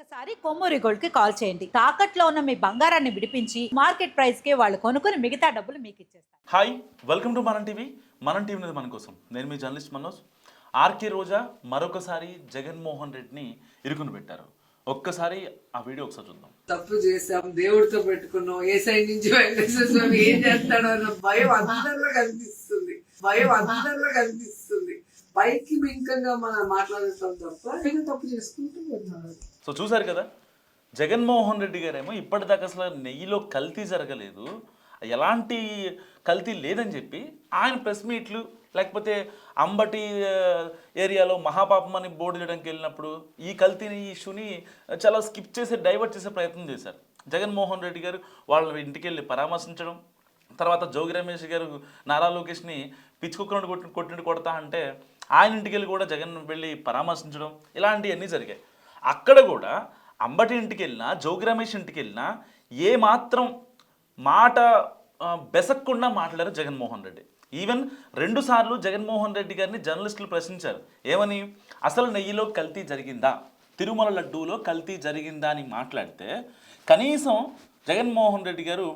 ఒక్కసారి కొమ్మూరి గోల్డ్ కి కాల్ చేయండి. తాకట్లో ఉన్న మీ బంగారాన్ని విడిపించి మార్కెట్ ప్రైస్ కి వాళ్ళు కొనుక్కుని మిగతా డబ్బులు మీకు ఇచ్చేస్తారు. హాయ్, వెల్కమ్ టు మనం టీవీ. మనం టీవీ అనేది మన కోసం. నేను మీ జర్నలిస్ట్ మనోజ్. ఆర్కే రోజా మరొకసారి జగన్మోహన్ రెడ్డిని ఇరుకుని పెట్టారు. ఒక్కసారి ఆ వీడియో ఒకసారి చూద్దాం. తప్పు చేసాం, దేవుడితో పెట్టుకున్నాం, ఏ సైడ్ నుంచి వెంకటేశ్వర స్వామి ఏం చేస్తాడో అన్న భయం అందరిలో కనిపిస్తుంది. పైకి మింకంగా మనం మాట్లాడటం తప్ప ఆయన తప్పు చేసుకుంటూ ఉన్నాడు. సో చూసారు కదా, జగన్మోహన్ రెడ్డి గారేమో ఇప్పటిదాకా అసలు నెయ్యిలో కల్తీ జరగలేదు, ఎలాంటి కల్తీ లేదని చెప్పి ఆయన ప్రెస్ మీట్లు లేకపోతే అంబటి ఏరియాలో మహాపాపం అని బోర్డు చేయడానికి వెళ్ళినప్పుడు ఈ కల్తీని ఈ ఇష్యూని చాలా స్కిప్ చేసి డైవర్ట్ చేసే ప్రయత్నం చేశారు. జగన్మోహన్ రెడ్డి గారు వాళ్ళ ఇంటికి వెళ్ళి పరామర్శించడం, తర్వాత జోగి రమేష్ గారు నారా లోకేష్ని పిచ్చుకుక్కను కొట్టినట్టు కొడతా అంటే ఆయన ఇంటికి వెళ్ళి కూడా జగన్ వెళ్ళి పరామర్శించడం, ఇలాంటివన్నీ జరిగాయి. అక్కడ కూడా అంబటి ఇంటికి వెళ్ళినా జోగి రమేష్ ఇంటికి వెళ్ళినా ఏ మాత్రం మాట బెసక్కుండా మాట్లాడారు జగన్మోహన్ రెడ్డి. ఈవెన్ 2 సార్లు జగన్మోహన్ రెడ్డి గారిని జర్నలిస్టులు ప్రశ్నించారు. ఏమని? అసలు నెయ్యిలో కల్తీ జరిగిందా, తిరుమల లడ్డూలో కల్తీ జరిగిందా అని మాట్లాడితే కనీసం జగన్మోహన్ రెడ్డి గారు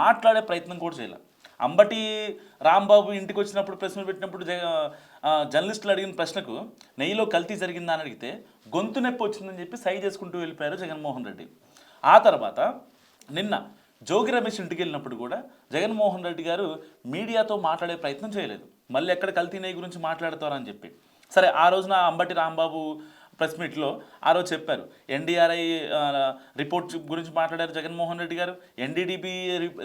మాట్లాడే ప్రయత్నం కూడా చేయలేదు. అంబటి రాంబాబు ఇంటికి వచ్చినప్పుడు ప్రశ్నలు పెట్టినప్పుడు జర్నలిస్టులు అడిగిన ప్రశ్నకు నెయ్యిలో కల్తీ జరిగిందా అని అడిగితే గొంతు నొప్పి వచ్చిందని చెప్పి సై చేసుకుంటూ వెళ్ళిపోయారు జగన్మోహన్ రెడ్డి. ఆ తర్వాత నిన్న జోగి రమేష్ ఇంటికి వెళ్ళినప్పుడు కూడా జగన్మోహన్ రెడ్డి గారు మీడియాతో మాట్లాడే ప్రయత్నం చేయలేదు. మళ్ళీ ఎక్కడ కల్తీ నెయ్యి గురించి మాట్లాడతారని చెప్పి. సరే, ఆ రోజున అంబటి రాంబాబు ప్రెస్ మీట్లో ఆ రోజు చెప్పారు, ఎన్డీఆర్ఐ రిపోర్ట్ గురించి మాట్లాడారు జగన్మోహన్ రెడ్డి గారు, ఎన్డీడీబీ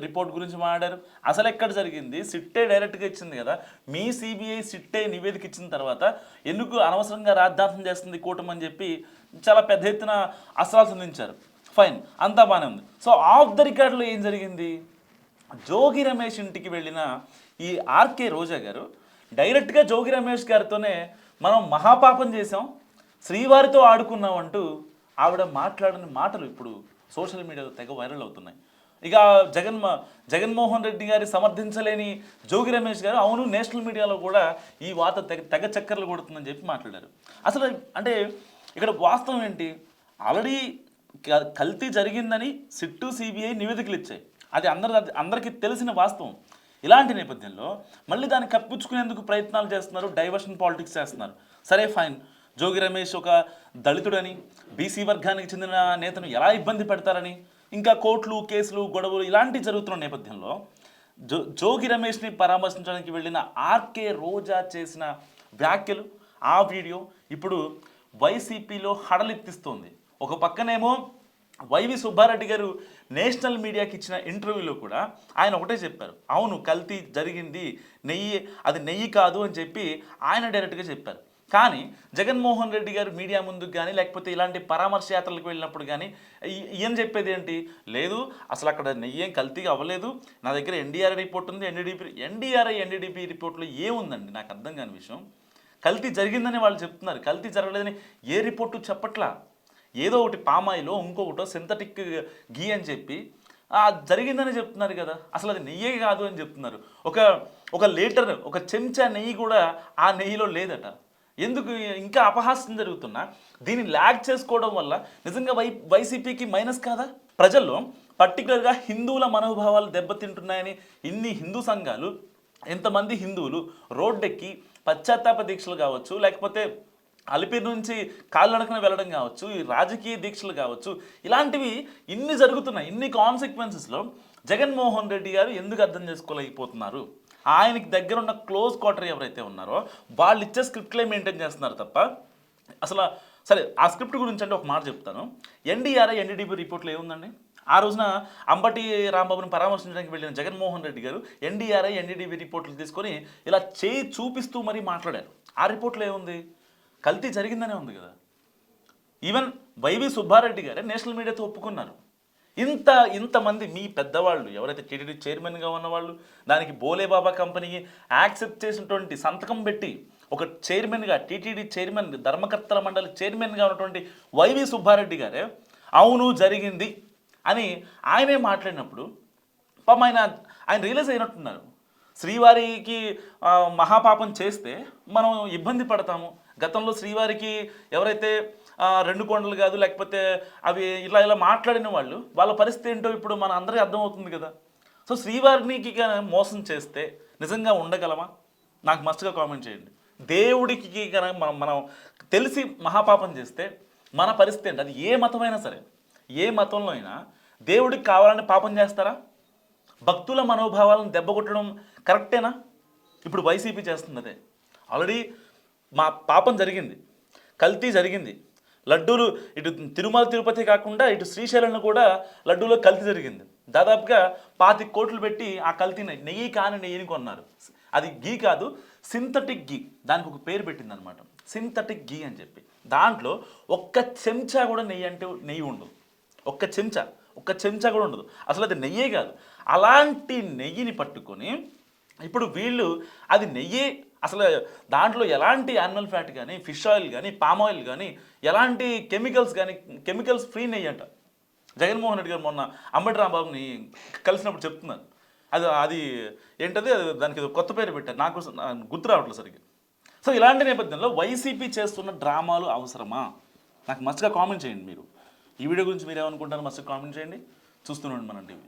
రిపోర్ట్ గురించి మాట్లాడారు. అసలు ఎక్కడ జరిగింది? సిట్టే డైరెక్ట్గా ఇచ్చింది కదా. మీ సిబిఐ సిట్టే నివేదిక ఇచ్చిన తర్వాత ఎందుకు అనవసరంగా రాద్ధాంతం చేస్తుంది కూటమి అని చెప్పి చాలా పెద్ద ఎత్తున అస్త్రాలు సంధించారు. ఫైన్, అంతా బాగానే ఉంది. సో ఆఫ్ ద రికార్డులో ఏం జరిగింది? జోగి రమేష్ ఇంటికి వెళ్ళిన ఈ ఆర్కే రోజా గారు డైరెక్ట్గా జోగి రమేష్ గారితోనే మనం మహాపాపం చేసాం, శ్రీవారితో ఆడుకున్నాం అంటూ ఆవిడ మాట్లాడిన మాటలు ఇప్పుడు సోషల్ మీడియాలో తెగ వైరల్ అవుతున్నాయి. ఇక జగన్మోహన్ రెడ్డి గారి సమర్థించలేని జోగి రమేష్ గారు అవును నేషనల్ మీడియాలో కూడా ఈ వాత తెగ చక్కర్లు కొడుతుందని చెప్పి మాట్లాడారు. అసలు అంటే ఇక్కడ వాస్తవం ఏంటి? ఆల్రెడీ కల్తీ జరిగిందని సిట్టు సిబిఐ నివేదికలు ఇచ్చాయి. అది అందరికీ తెలిసిన వాస్తవం. ఇలాంటి నేపథ్యంలో మళ్ళీ దాన్ని కప్పించుకునేందుకు ప్రయత్నాలు చేస్తున్నారు, డైవర్షన్ పాలిటిక్స్ చేస్తున్నారు. సరే ఫైన్, జోగి రమేష్ ఒక దళితుడని, బీసీ వర్గానికి చెందిన నేతను ఎలా ఇబ్బంది పెడతారని, ఇంకా కోర్టులు కేసులు గొడవలు ఇలాంటివి జరుగుతున్న నేపథ్యంలో జోగి రమేష్ని పరామర్శించడానికి వెళ్ళిన ఆర్కే రోజా చేసిన వ్యాఖ్యలు, ఆ వీడియో ఇప్పుడు వైసీపీలో హడలెత్తిస్తోంది. ఒక పక్కనేమో వైవి సుబ్బారెడ్డి గారు నేషనల్ మీడియాకి ఇచ్చిన ఇంటర్వ్యూలో కూడా ఆయన ఒకటే చెప్పారు, అవును కల్తీ జరిగింది, అది నెయ్యి కాదు అని చెప్పి ఆయన డైరెక్ట్గా చెప్పారు. కానీ జగన్మోహన్ రెడ్డి గారు మీడియా ముందుకు కానీ లేకపోతే ఇలాంటి పరామర్శ యాత్రలకు వెళ్ళినప్పుడు కానీ ఈయన చెప్పేది ఏంటి? లేదు అసలు అక్కడ నెయ్యి ఏం కల్తీ అవ్వలేదు, నా దగ్గర ఎన్డీఆర్ఐ రిపోర్ట్ ఉంది, ఎన్డీడీబీ రిపోర్ట్లో ఏముందండి? నాకు అర్థం కాని విషయం. కల్తీ జరిగిందని వాళ్ళు చెప్తున్నారు, కల్తీ జరగలేదని ఏ రిపోర్టు చెప్పట్లా. ఏదో ఒకటి పామాయిలో ఇంకొకటో సింథటిక్ గీ అని చెప్పి జరిగిందని చెప్తున్నారు కదా. అసలు అది నెయ్యే కాదు అని చెప్తున్నారు. ఒక లీటర్, ఒక చెంచా నెయ్యి కూడా ఆ నెయ్యిలో లేదట. ఎందుకు ఇంకా అపహాస్యం జరుగుతున్నా దీన్ని ల్యాగ్ చేసుకోవడం వల్ల నిజంగా వైసీపీకి మైనస్ కాదా? ప్రజల్లో పర్టికులర్గా హిందువుల మనోభావాలు దెబ్బతింటున్నాయని ఇన్ని హిందూ సంఘాలు, ఎంతమంది హిందువులు రోడ్డెక్కి పశ్చాత్తాప దీక్షలు కావచ్చు, లేకపోతే అలిపిరి నుంచి కాళ్ళనడకన వెళ్ళడం కావచ్చు, ఈ రాజకీయ దీక్షలు కావచ్చు, ఇలాంటివి ఇన్ని జరుగుతున్నాయి. ఇన్ని కాన్సిక్వెన్సెస్లో జగన్మోహన్ రెడ్డి గారు ఎందుకు అర్థం చేసుకోలేకపోతున్నారు? ఆయనకి దగ్గర ఉన్న క్లోజ్ క్వార్టర్ ఎవరైతే ఉన్నారో వాళ్ళు ఇచ్చే స్క్రిప్ట్లే మెయింటైన్ చేస్తున్నారు తప్ప అసలు. సరే, ఆ స్క్రిప్ట్ గురించి అంటే ఒక మాట చెప్తాను. ఎన్డీఆర్ఐ ఎన్డీడీబీ రిపోర్ట్లో ఏముందండి? ఆ రోజున అంబటి రాంబాబుని పరామర్శించడానికి వెళ్ళిన జగన్మోహన్ రెడ్డి గారు ఎన్డీఆర్ఐ ఎన్డీడీబీ రిపోర్ట్లు తీసుకొని ఇలా చేయి చూపిస్తూ మరీ మాట్లాడారు. ఆ రిపోర్ట్లో ఏముంది? కల్తీ జరిగిందనే ఉంది కదా. ఈవెన్ వైవి సుబ్బారెడ్డి గారే నేషనల్ మీడియాతో ఒప్పుకున్నారు. ఇంతమంది మీ పెద్దవాళ్ళు ఎవరైతే టీటీడీ చైర్మన్గా ఉన్నవాళ్ళు, దానికి బోలేబాబా కంపెనీకి యాక్సెప్ట్ చేసినటువంటి సంతకం పెట్టి ఒక చైర్మన్గా, టీటీడీ చైర్మన్, ధర్మకర్తల మండలి చైర్మన్గా ఉన్నటువంటి వైవి సుబ్బారెడ్డి గారే అవును జరిగింది అని ఆయనే మాట్లాడినప్పుడు పాపం ఆయన రియలైజ్ అయినట్టున్నారు. శ్రీవారికి మహాపాపం చేస్తే మనం ఇబ్బంది పడతాము. గతంలో శ్రీవారికి ఎవరైతే రెండు కొండలు కాదు, లేకపోతే అవి ఇలా మాట్లాడిన వాళ్ళు వాళ్ళ పరిస్థితి ఏంటో ఇప్పుడు మన అందరికీ అర్థమవుతుంది కదా. సో శ్రీవారినికి మోసం చేస్తే నిజంగా ఉండగలమా? నాకు మస్ట్గా కామెంట్ చేయండి. దేవుడికి కనుక మనం తెలిసి మహాపాపం చేస్తే మన పరిస్థితి ఏంటి? అది ఏ మతమైనా సరే, ఏ మతంలో అయినా దేవుడికి కావాలని పాపం చేస్తారా? భక్తుల మనోభావాలను దెబ్బకొట్టడం కరెక్టేనా? ఇప్పుడు వైసీపీ చేస్తుంది అదే. ఆల్రెడీ మా పాపం జరిగింది, కల్తీ జరిగింది. లడ్డూలు ఇటు తిరుమల తిరుపతి కాకుండా ఇటు శ్రీశైలంలో కూడా లడ్డూలో కల్తీ జరిగింది. దాదాపుగా 25 కోట్లు పెట్టి ఆ కల్తీ నెయ్యి కాని నెయ్యిని కొన్నారు. అది గీ కాదు, సింథటిక్ గీ. దానికి ఒక పేరు పెట్టింది అనమాట, సింథటిక్ గీ అని చెప్పి. దాంట్లో ఒక్క చెంచా కూడా నెయ్యి అంటే నెయ్యి ఉండదు. ఒక్క చెంచా కూడా ఉండదు. అసలు అది నెయ్యే కాదు. అలాంటి నెయ్యిని పట్టుకొని ఇప్పుడు వీళ్ళు అది నెయ్యి, అసలు దాంట్లో ఎలాంటి యానిమల్ ఫ్యాట్ కానీ, ఫిష్ ఆయిల్ కానీ, పామ్ ఆయిల్ కానీ, ఎలాంటి కెమికల్స్ ఫ్రీ నెయ్యి అంట. జగన్మోహన్ రెడ్డి గారు మొన్న అంబటి రాంబాబుని కలిసినప్పుడు చెప్తున్నారు. అది ఏంటది, దానికి కొత్త పేరు పెట్టారు, నాకు గుర్తు రావట్లేదు సరిగ్గా. సో ఇలాంటి నేపథ్యంలో వైసీపీ చేస్తున్న డ్రామాలు అవసరమా? నాకు మస్ట్గా కామెంట్ చేయండి. మీరు ఈ వీడియో గురించి మీరు ఏమనుకుంటారో మస్ట్గా కామెంట్ చేయండి. చూస్తూనే ఉండండి మన టీవీ.